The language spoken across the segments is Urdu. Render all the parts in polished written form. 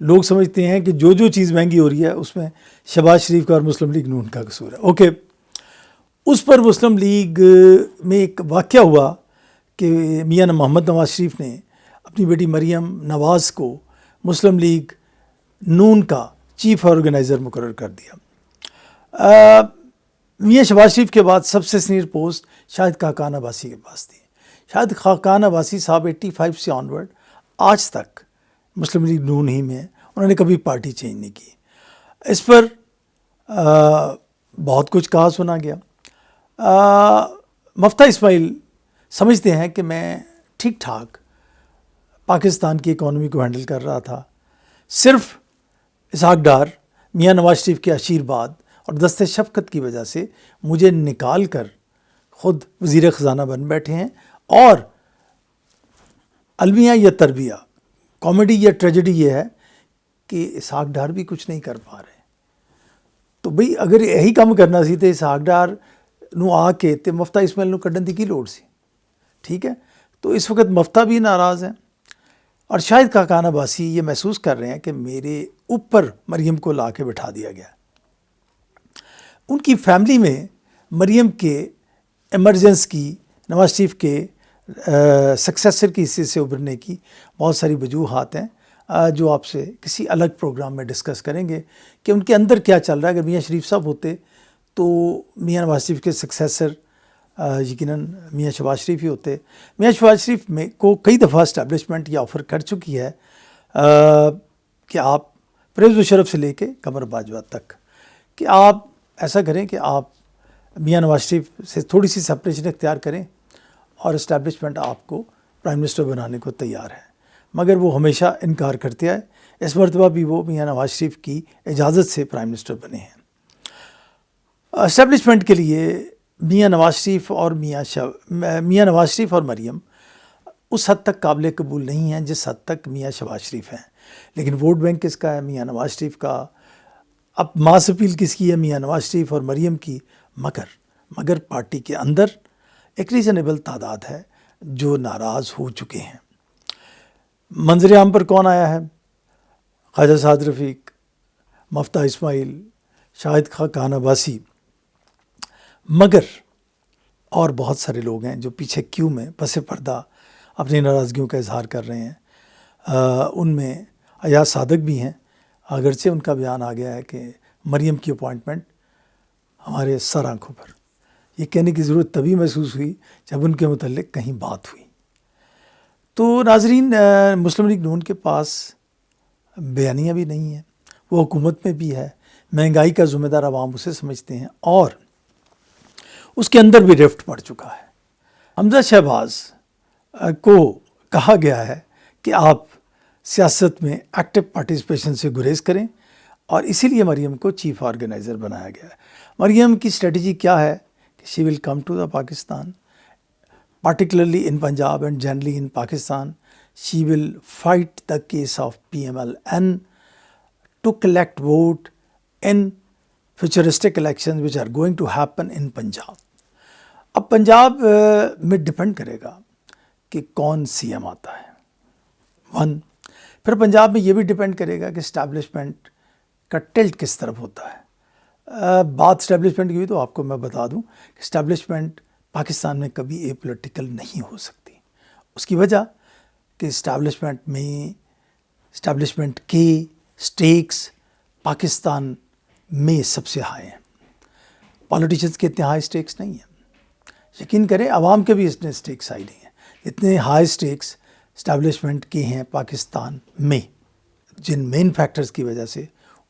لوگ سمجھتے ہیں کہ جو چیز مہنگی ہو رہی ہے اس میں شہباز شریف کا اور مسلم لیگ نون کا قصور ہے. اوکے، اس پر مسلم لیگ میں ایک واقعہ ہوا کہ میاں محمد نواز شریف نے اپنی بیٹی مریم نواز کو مسلم لیگ نون کا چیف آرگنائزر مقرر کر دیا. میاں شہباز شریف کے بعد سب سے سینئر پوسٹ شاہد خاقان عباسی کے پاس تھی. شاہد خاقان عباسی صاحب 85 سے آنورڈ آج تک مسلم لیگ نون ہی میں، انہوں نے کبھی پارٹی چینج نہیں کی. اس پر بہت کچھ کہا سنا گیا. مفتاح اسماعیل سمجھتے ہیں کہ میں ٹھیک ٹھاک پاکستان کی اکانومی کو ہینڈل کر رہا تھا. صرف اسحاق ڈار میاں نواز شریف کے آشیرواد اور دست شفقت کی وجہ سے مجھے نکال کر خود وزیر خزانہ بن بیٹھے ہیں، اور المیہ یا تربیہ، کامیڈی یا ٹریجڈی یہ ہے کہ اسحاق ڈار بھی کچھ نہیں کر پا رہے. تو بھئی اگر یہی کام کرنا سی تو اسحاق ڈار نو آ کے تے مفتاح اسماعیل نو کڈن دی کی لوڑ سی. ٹھیک ہے، تو اس وقت مفتاح بھی ناراض ہیں اور شاہد خاقان عباسی یہ محسوس کر رہے ہیں کہ میرے اوپر مریم کو لا کے بٹھا دیا گیا. ان کی فیملی میں مریم کے ایمرجنس کی، نواز شریف کے سکسیسر کی حصے سے ابھرنے کی بہت ساری وجوہات ہیں جو آپ سے کسی الگ پروگرام میں ڈسکس کریں گے کہ ان کے اندر کیا چل رہا ہے. اگر میاں شریف صاحب ہوتے تو میاں نواز شریف کے سکسیسر یقیناً میاں شہباز شریف ہی ہوتے. میاں شہباز شریف میں کو کئی دفعہ اسٹیبلشمنٹ یہ آفر کر چکی ہے کہ آپ پرویز مشرف سے لے کے قمر باجوہ تک کہ آپ ایسا کریں کہ آپ میاں نواز شریف سے تھوڑی سی سپریشن اختیار کریں اور اسٹیبلشمنٹ آپ کو پرائم منسٹر بنانے کو تیار ہے. مگر وہ ہمیشہ انکار کرتے آئے. اس مرتبہ بھی وہ میاں نواز شریف کی اجازت سے پرائم منسٹر بنے ہیں. اسٹیبلشمنٹ کے لیے میاں نواز شریف اور میاں نواز شریف اور مریم اس حد تک قابل قبول نہیں ہیں جس حد تک میاں شہباز شریف ہیں. لیکن ووٹ بینک کس کا ہے؟ میاں نواز شریف کا. اب ماس اپیل کس کی ہے؟ میاں نواز شریف اور مریم کی. مگر پارٹی کے اندر ایک ریزنیبل تعداد ہے جو ناراض ہو چکے ہیں. منظر عام پر کون آیا ہے؟ خواجہ سعد رفیق، مفتاح اسماعیل، شاہد خاقان عباسی، مگر اور بہت سارے لوگ ہیں جو پیچھے کیوں میں پس پردہ اپنی ناراضگیوں کا اظہار کر رہے ہیں. ان میں ایاز صادق بھی ہیں، اگرچہ ان کا بیان آ گیا ہے کہ مریم کی اپوائنٹمنٹ ہمارے سر آنکھوں پر. یہ کہنے کی ضرورت تبھی محسوس ہوئی جب ان کے متعلق کہیں بات ہوئی. تو ناظرین، مسلم لیگ نون کے پاس بیانیہ بھی نہیں ہے، وہ حکومت میں بھی ہے. مہنگائی کا ذمہ دار عوام اسے سمجھتے ہیں اور اس کے اندر بھی رفٹ پڑ چکا ہے. حمزہ شہباز کو کہا گیا ہے کہ آپ سیاست میں ایکٹیو پارٹیسپیشن سے گریز کریں، اور اسی لیے مریم کو چیف آرگنائزر بنایا گیا ہے. مریم کی اسٹریٹجی کیا ہے کہ she will come to the Pakistan, particularly in Punjab and generally in Pakistan. She will fight the case of PMLN to collect vote in futuristic elections which are going to happen in Punjab. اب پنجاب میں ڈپینڈ کرے گا کہ کون سی ایم آتا ہے. پھر پنجاب میں یہ بھی ڈپینڈ کرے گا کہ اسٹیبلشمنٹ کا ٹلٹ کس طرف ہوتا ہے. بات اسٹیبلشمنٹ کی ہوئی تو آپ کو میں بتا دوں کہ اسٹیبلشمنٹ پاکستان میں کبھی اے پولیٹیکل نہیں ہو سکتی. اس کی وجہ کہ اسٹیبلشمنٹ کے سٹیکس پاکستان میں سب سے ہائی ہیں. پولیٹیشنز کے اتنے ہائی سٹیکس نہیں ہیں. یقین کریں عوام کے بھی اتنے سٹیکس ہائی نہیں ہیں اتنے ہائی سٹیکس اسٹیبلشمنٹ کے ہیں پاکستان میں. جن مین فیکٹرز کی وجہ سے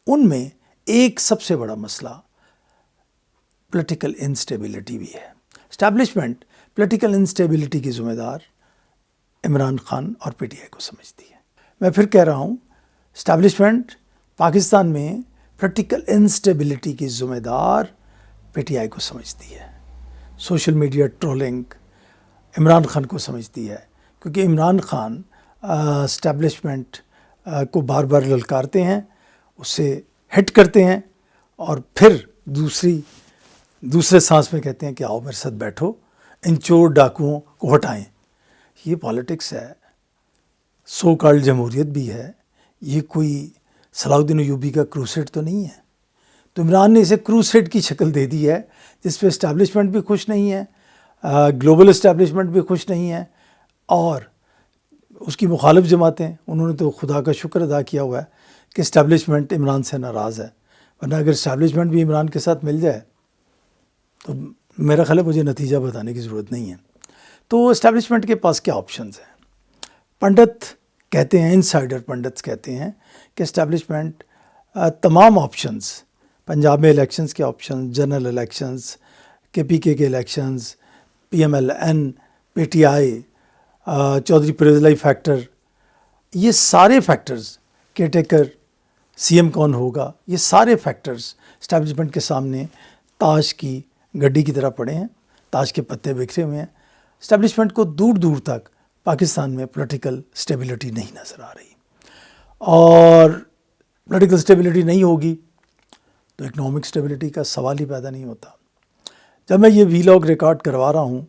ان میں ایک سب سے بڑا مسئلہ پولیٹیکل انسٹیبلٹی بھی ہے. اسٹیبلشمنٹ پولیٹیکل انسٹیبلٹی کی ذمہ دار عمران خان اور پی ٹی آئی کو سمجھتی ہے. میں پھر کہہ رہا ہوں، اسٹیبلشمنٹ پاکستان میں پولیٹیکل انسٹیبلٹی کی ذمہ دار پی ٹی آئی کو سمجھتی ہے. Social media trolling Imran Khan کو سمجھتی ہے، کیونکہ عمران خان اسٹیبلشمنٹ کو بار بار للکارتے ہیں، اس سے ہٹ کرتے ہیں، اور پھر دوسرے سانس میں کہتے ہیں کہ آؤ میرے ساتھ بیٹھو، ان چور ڈاکوؤں کو ہٹائیں. یہ پالیٹکس ہے. سو کالڈ جمہوریت بھی ہے، یہ کوئی صلاح الدین ایوبی کا کروسیڈ تو نہیں ہے. تو عمران نے اسے کروسیڈ کی شکل دے دی ہے جس پہ اسٹیبلشمنٹ بھی خوش نہیں ہے, گلوبل اسٹیبلشمنٹ بھی خوش نہیں ہے, اور اس کی مخالف جماعتیں, انہوں نے تو خدا کا شکر ادا کیا ہوا ہے کہ اسٹیبلشمنٹ عمران سے ناراض ہے, ورنہ اگر اسٹیبلشمنٹ بھی عمران کے ساتھ مل جائے تو میرا خیال ہے مجھے نتیجہ بتانے کی ضرورت نہیں ہے. تو اسٹیبلشمنٹ کے پاس کیا آپشنز ہیں؟ پنڈت کہتے ہیں, انسائڈر پنڈتس کہتے ہیں کہ اسٹیبلشمنٹ تمام آپشنز, پنجاب میں الیکشنز کے آپشنز, جنرل الیکشنز, کے elections, PMLN, PTI, Chaudhry Pervaiz Elahi factor, یہ سارے فیکٹرز, کیئر ٹیکر CM کون ہوگا, یہ سارے فیکٹرز اسٹیبلشمنٹ کے سامنے تاش کی گڈی کی طرح پڑے ہیں, تاش کے پتے بکھرے ہوئے ہیں. اسٹیبلشمنٹ کو دور دور تک پاکستان میں پولیٹیکل اسٹیبلٹی نہیں نظر آ رہی, اور پولیٹیکل اسٹیبلٹی نہیں ہوگی تو اکنامک اسٹیبلٹی کا سوال ہی پیدا نہیں ہوتا. جب میں یہ ویلاگ ریکارڈ کروا رہا ہوں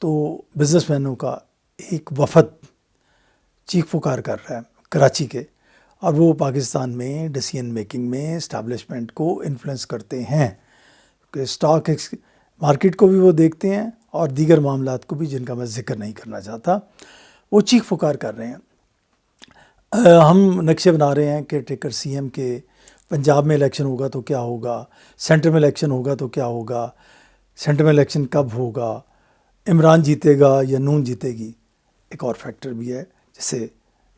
تو بزنس مینوں کا ایک وفد چیخ پکار کر رہا ہے کراچی کے, اور وہ پاکستان میں ڈیسیژن میکنگ میں اسٹیبلشمنٹ کو انفلوئنس کرتے ہیں, کہ اسٹاک مارکیٹ کو بھی وہ دیکھتے ہیں اور دیگر معاملات کو بھی جن کا میں ذکر نہیں کرنا چاہتا. وہ چیخ پکار کر رہے ہیں. ہم نقشے بنا رہے ہیں کہ ٹیکر CM کے, پنجاب میں الیکشن ہوگا تو کیا ہوگا, سینٹر میں الیکشن ہوگا تو کیا ہوگا, سینٹر میں الیکشن کب ہوگا, عمران جیتے گا یا نون جیتے گی. ایک اور فیکٹر بھی ہے جسے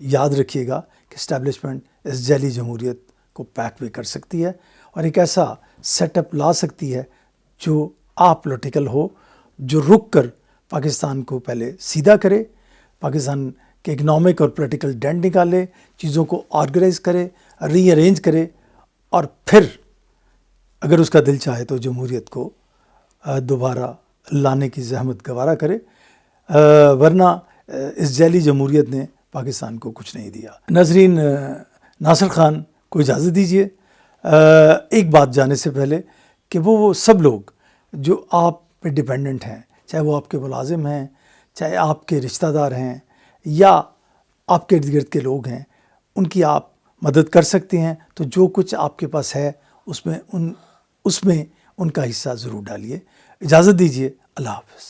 یاد رکھیے گا کہ اسٹیبلشمنٹ اس ذیلی جمہوریت کو پیک بھی کر سکتی ہے, اور ایک ایسا سیٹ اپ لا سکتی ہے جو پولیٹیکل ہو, جو رک کر پاکستان کو پہلے سیدھا کرے, پاکستان کے اکنامک اور پولیٹیکل ڈینٹ نکالے, چیزوں کو آرگنائز کرے, ری ارینج کرے, اور پھر اگر اس کا دل چاہے تو جمہوریت کو دوبارہ لانے کی زحمت گوارا کرے. ورنہ اس ذیلی جمہوریت نے پاکستان کو کچھ نہیں دیا. ناظرین, ناصر خان کو اجازت دیجیے ایک بات جانے سے پہلے کہ وہ سب لوگ جو آپ پہ ڈیپینڈنٹ ہیں, چاہے وہ آپ کے ملازم ہیں, چاہے آپ کے رشتہ دار ہیں, یا آپ کے ارد گرد کے لوگ ہیں, ان کی آپ مدد کر سکتے ہیں. تو جو کچھ آپ کے پاس ہے اس میں ان کا حصہ ضرور ڈالیے. اجازت دیجیے, اللہ حافظ.